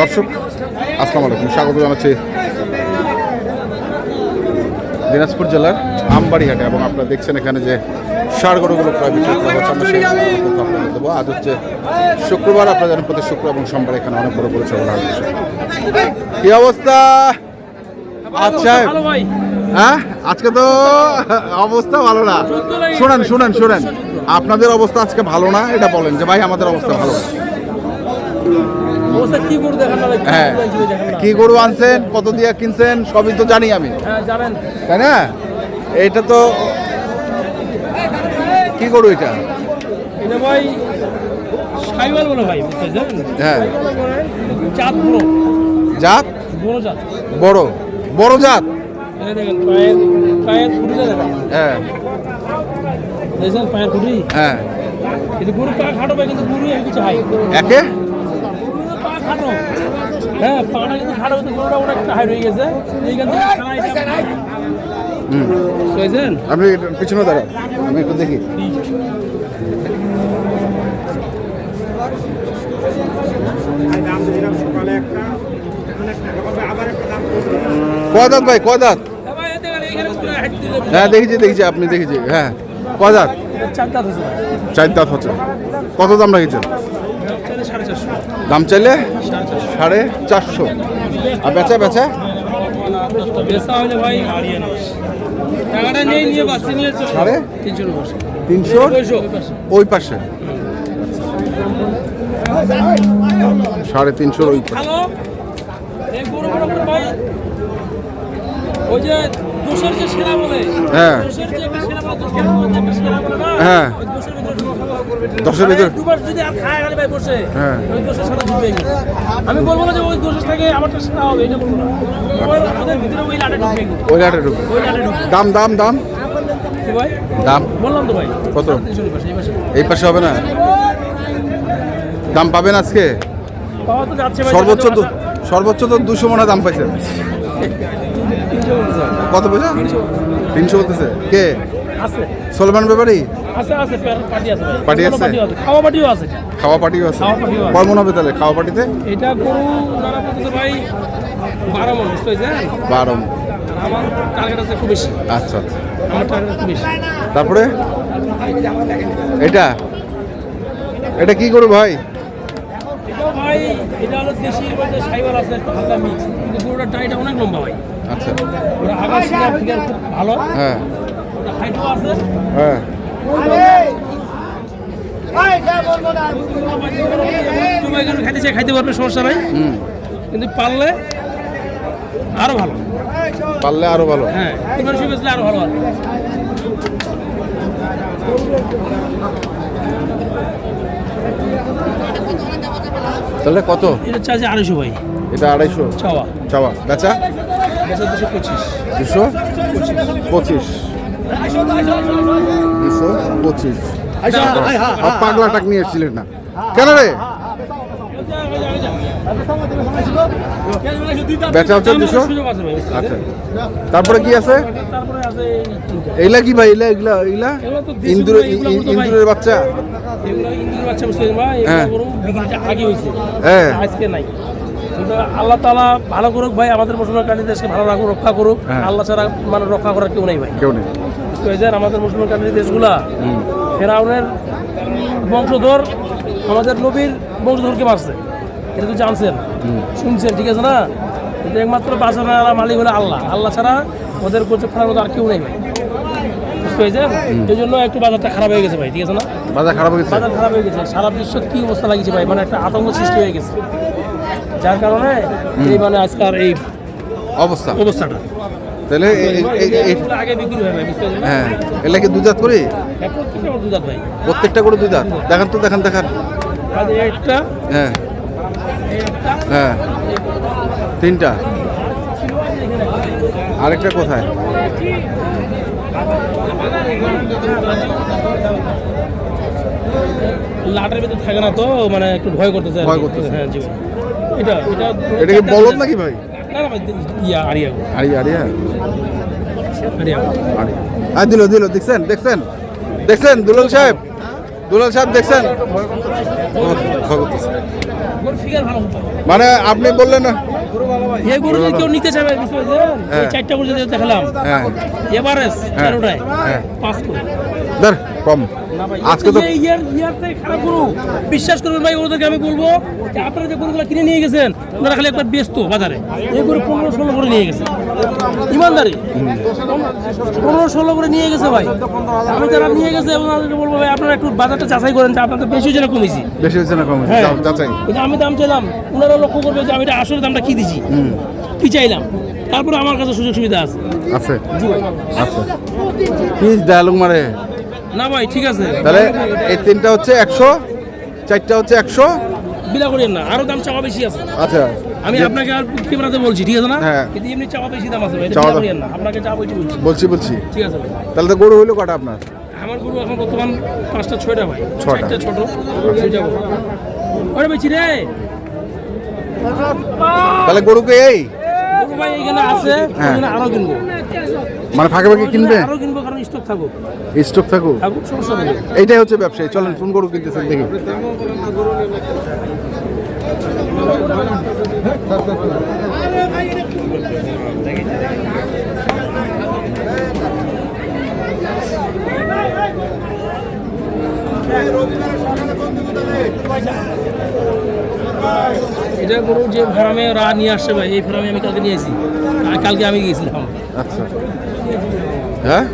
দর্শক আসসালামু আলাইকুম, স্বাগত জানাচ্ছি দিনাজপুর জেলার আমবাড়িহাটে। এবং আপনারা দেখছেন এখানে যে ষাঁড় গরুগুলো প্রায় বিক্রি করা হচ্ছে, আমরা সেই আপনাদের দেবো। আজ হচ্ছে শুক্রবার, আপনারা জানেন প্রতি শুক্র এবং সোমবার এখানে অনেক বড় বড় ছাগল হাট বসে। কি অবস্থা? আচ্ছা হ্যাঁ, আজকে তো অবস্থা ভালো না। শুনেন আপনাদের অবস্থা আজকে ভালো না, এটা বলেন যে ভাই আমাদের অবস্থা ভালো না। হ্যাঁ, কি গরু আনছেন, কত দিয়ে কিনছেন সবই তো জানি আমি, তাই না? এইটা তো কি গরু? এটা ভাই সাইওয়াল বলে ভাই, হ্যাঁ জাত জাত বড় বড় জাত। হ্যাঁ পায়ের খুঁটি, হ্যাঁ কিন্তু গরু পা খাটো ভাই, কিন্তু গরু কিছু হাই একে পা খাটো। হ্যাঁ, পাটা কিন্তু খাটো, কিন্তু গরুটা ওটা একটা হাই রয়ে গেছে। এইখান থেকে আপনি পিছনে দাঁড়ান, আমি একটু দেখি। কদাত ভাই, কদাত? হ্যাঁ দেখেছি আপনি দেখেছি। হ্যাঁ কদাত? চার দাঁত হচ্ছে। কত দাম রাখেছেন? দাম চাইলে 450। আর বেচা বেচা সাড়ে 300 ওই পাশে, 350 ওই পাশে। হ্যাঁ হ্যাঁ 10-এর ভিতরে। হ্যাঁ আমি বলবো না যে ওই দোষের থেকে আমারটা সেরা হবে, এটা বলবো না। ওই লাটে ঢুকবে। দাম দাম দাম ভাই দাম বললাম তো ভাই, কত? এই পাশে হবে না? দাম পাবেন আজকে? পাওয়া তো যাচ্ছে ভাই, সর্বোচ্চ তো 200 মনে দাম পাইছেন। কত পয়সা? 300 বলতেছে। কে আছে? সলমান ব্যাপারী আছে, পার্টি আছে ভাই। পার্টি আছে, খাওয়া পার্টিও আছে। কয় মন হবে তাহলে খাওয়া পার্টিতে? এটা গরু নানা করতেছে ভাই 12 মন বুঝতে হয়েছে। 12 মন। আমার টার্গেট আছে খুব বেশি। আচ্ছা আমার টার্গেট খুব বেশি। তারপরে এটা কি গরু ভাই? এটা ভাই, এটা হলো দেশির মধ্যে সাইওয়াল আছে, হালকা মিক্স, কিন্তু গরুটার টাইটা অনেক লম্বা ভাই। আচ্ছা, ওটা আগা সিনার ফিগার খুব ভালো। হ্যাঁ ওটা হাইটও আছে। হ্যাঁ খাইতে পারবে, সমস্যা নাই। কিন্তু পারলে আরো ভালো, হ্যাঁ আরো ভালো। তাহলে কত? এটা চার্জে 250 ভাই। এটা 250 চাওয়া। বেচা 225। পাগলা টাক নিয়ে এসেছিলেন না কেন রে? বেচা হচ্ছে 200। আচ্ছা, তারপরে কি আছে? এইলা কি ভাই? এইলা ইন্দুরের বাচ্চা। হ্যাঁ আজকে নাই, আল্লাহ তাআলা ভালো করুক ভাই, আমাদের মুসলমান কান্ট্রি দেশকে ভালো রাখুক, রক্ষা করুক। আল্লাহ ছাড়া মানে রক্ষা করার কেউ নেই ভাই, কেউ নেই। বুঝতে পেরেছেন? আমাদের মুসলমান কান্ট্রি দেশগুলা ফেরাউনের বংশধর, আমাদের নবীর বংশধরকে মারছে, এটা তো জানছেন, শুনছেন, ঠিক আছে না? কিন্তু একমাত্র বাঁচানোর মালিক হলো আল্লাহ ছাড়া ওদের গোচর ফেরার মতো আর কেউ নেই ভাই, বুঝতে পেরেছেন? এই জন্য একটু বাজারটা খারাপ হয়ে গেছে ভাই, ঠিক আছে না? বাজার খারাপ হয়ে গেছে। সারা বিশ্বের কি অবস্থা লাগিয়েছে ভাই, মানে একটা আতঙ্ক সৃষ্টি হয়ে গেছে, যার কারণে এই মানে আজকাল এই অবস্থাটা। তাহলে আগে বিক্রি হয় ভাই, বুঝতে পেরেছেন? হ্যাঁ, এগুলা কি দুধাত করে? প্রত্যেকটা দুধাত ভাই, প্রত্যেকটা করে দুধাত। দেখান তো, দেখান। একটা, হ্যাঁ হ্যাঁ 3টা। আরেকটা কোথায়? লাটের ভিতরে থাকে না তো, মানে একটু ভয় করতেছে। হ্যাঁ জি, এটা কি বলদ নাকি ভাই? না ভাই, আরিয়া। দিল দেখছেন দুলাল সাহেব দেখছেন? ফিগার ভালো হতো। মানে আপনি বললেন না এই গরু যদি কেউ নিতে চাবে বুঝতে পারছেন? এই 4টা গরু যদি দেখালাম হ্যাঁ এভারেজ 13টায় হ্যাঁ 5 করে। ধর কম আজকে তো ইয়ারতে খারাপ গরু বিশ্বাস করবেন ভাই, ওদেরকে আমি বলবো যে আপনারা যে গরুগুলো কিনে নিয়ে গেছেন ওনারা খালি একবার ব্যস্ত বাজারে, এই গরু 15-16 করে নিয়ে গেছে ইমানদারি, 15-16 করে নিয়ে গেছে ভাই। আমি যারা নিয়ে গেছে ওনাদেরকে বলবো ভাই আপনারা একটু বাজারটা যাচাই করেন যে আপনাদের বেশি হচ্ছে না কমেছি। বেশি হচ্ছে না কম হচ্ছে হ্যাঁ। যাচাই কিন্তু আমি দাম চাইলাম, ওনারা লক্ষ্য করবে যে আমি এটা আসলে দামটা কি দিছি, কি চাইলাম, তারপরে আমার কাছে সুযোগ সুবিধা আছে। আছে আচ্ছা কি ডায়ালগ মারে না ভাই ঠিক আছে, তাহলে এই তিনটা হচ্ছে 100, চারটা হচ্ছে 100। বিলা করেন না, আরো দাম চাওয়া বেশি আছে। আচ্ছা আমি আপনাকে আর ক্যামেরাতে বলছি ঠিক আছে না, হ্যাঁ। কিন্তু এমনি চাওয়া বেশি দাম আছে ভাই, এটা চাওয়া বিলা দাম- করেন না, আপনাকে চা বলছি বলছি ঠিক আছে ভাই। তাহলে তো গরু হইলো কটা আপনার? আমার গরু এখন বর্তমান 5টা-6টা ভাই, 6টা। 4টা ছোট 2টা বড়। ওরে বেচি রে তাহলে গরুকে এই গরু ভাই এখানে আছে, হ্যাঁ। এখানে আরো কিনবো, মানে ফাঁকে ফাঁকে কিনবে আরো কিনবো কারণ স্টক থাকুক স্টক থাকুক সমস্যা নেই। এইটাই হচ্ছে ব্যবসায়ী। চলেন কোন গরু কিনতেছেন দেখি। এটা গরু যে ফার্মে ওরা নিয়ে আসছে ভাই, এই ফার্মে আমি কালকে নিয়েছি, কালকে আমি গিয়েছিলাম। আচ্ছা হ্যাঁ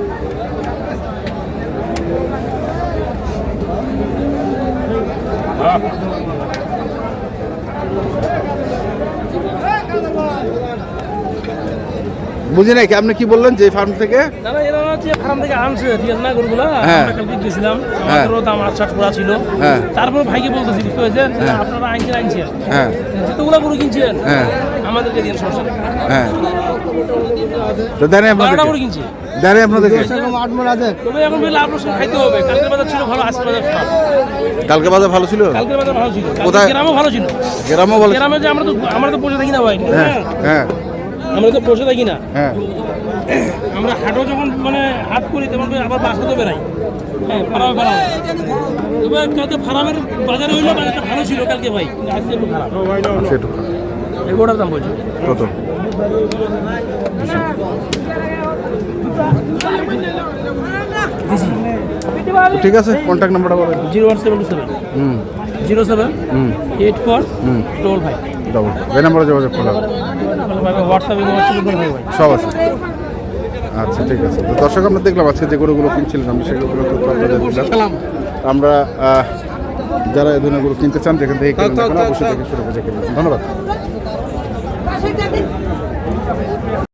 বুঝি নাই কি আপনি কি বললেন যে ফার্ম থেকে? দাদা এরা হচ্ছে ফার্ম থেকে আনছে ঠিক আছে না গরুগুলা, হ্যাঁ। আমরা কালকে গেছিলাম, হ্যাঁ। আমাদেরও দাম 8-60 করা ছিল। হ্যাঁ। তারপর ভাইকে বলতেছি বুঝতে পেরেছেন যে হ্যাঁ। আপনারা আনছেন হ্যাঁ যতগুলা গরু কিনছেন হ্যাঁ আমাদেরকে দিন সমস্যা নেই। হ্যাঁ তো দেন 12টা আপনাদের গরু কিনছি, দেন আপনাদের তবে এখন বেলা আপনার সঙ্গে খাইতে হবে। কালকের বাজার ছিল ভালো, আজকের বাজার খারাপ। কালকে বাজার ভালো ছিল? কালকের বাজার ভালো ছিল, কালকে কোথায়? গ্রামও ভালো ছিল। গ্রামও ভালো ছিল? গ্রামে যে আমরা তো বসে থাকি না ভাই, হ্যাঁ হ্যাঁ আমরা তো বসে থাকি না, হ্যাঁ আমরা হাটও যখন মানে হাট করি তখন আবার বাসাতে বেড়াই, হ্যাঁ ফার্মে বেড়াই। তবে কালকে ফার্মের বাজারে হইলো, বাজারটা ভালো ছিল কালকে ভাই, কিন্তু আজকে একটু খারাপ। সেটু এই গোটার দাম বলছি কত? দিছি তো ঠিক আছে, কন্ট্যাক্ট নাম্বারটা বলেন। 01727 হুম 07 হুম 84 হুম 55 ডবল এই নাম্বারে যোগাযোগ করলাম, হোয়াটসঅ্যাপে ভাই। সব আছে। আচ্ছা ঠিক আছে। তো দর্শক আমরা দেখলাম আজকে যে গরুগুলো কিনছিলেন আমরা সেগুলো আপনাদের দিলাম। আমরা যারা এই ধরনের গরু কিনতে চান যেখান থেকে কিনবেন অবশ্যই দেখে শুরু করে কিনবেন। ধন্যবাদ।